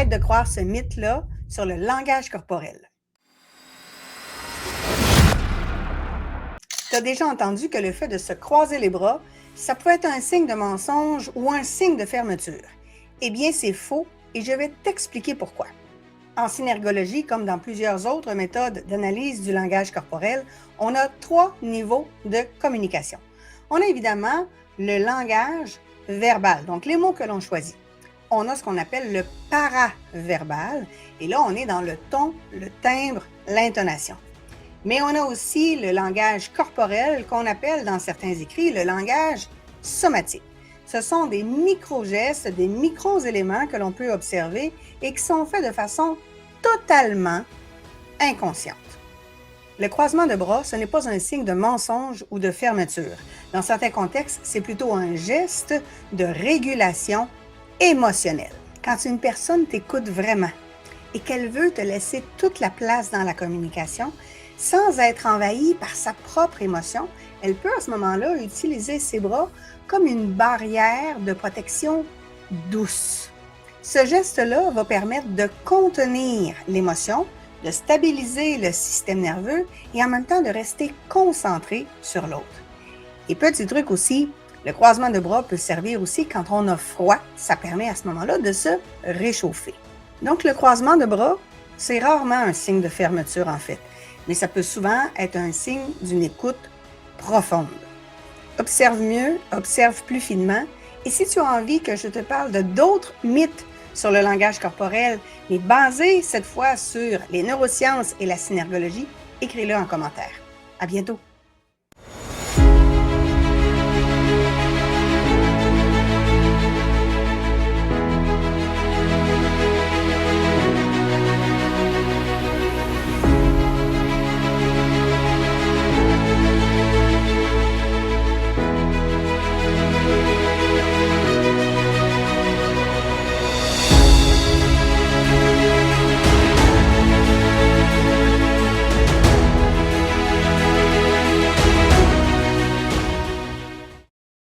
Arrête de croire ce mythe-là sur le langage corporel. Tu as déjà entendu que le fait de se croiser les bras, ça peut être un signe de mensonge ou un signe de fermeture. Eh bien, c'est faux et je vais t'expliquer pourquoi. En synergologie, comme dans plusieurs autres méthodes d'analyse du langage corporel, on a 3 niveaux de communication. On a évidemment le langage verbal, donc les mots que l'on choisit. On a ce qu'on appelle le paraverbal, et là, on est dans le ton, le timbre, l'intonation. Mais on a aussi le langage corporel qu'on appelle dans certains écrits le langage somatique. Ce sont des micro-gestes, des micro-éléments que l'on peut observer et qui sont faits de façon totalement inconsciente. Le croisement de bras, ce n'est pas un signe de mensonge ou de fermeture. Dans certains contextes, c'est plutôt un geste de régulation émotionnelle. Quand une personne t'écoute vraiment et qu'elle veut te laisser toute la place dans la communication, sans être envahie par sa propre émotion, elle peut à ce moment-là utiliser ses bras comme une barrière de protection douce. Ce geste-là va permettre de contenir l'émotion, de stabiliser le système nerveux et en même temps de rester concentré sur l'autre. Et petit truc aussi, le croisement de bras peut servir aussi quand on a froid. Ça permet à ce moment-là de se réchauffer. Donc le croisement de bras, c'est rarement un signe de fermeture en fait, mais ça peut souvent être un signe d'une écoute profonde. Observe mieux, observe plus finement, et si tu as envie que je te parle de d'autres mythes sur le langage corporel, mais basés cette fois sur les neurosciences et la synergologie, écris-le en commentaire. À bientôt!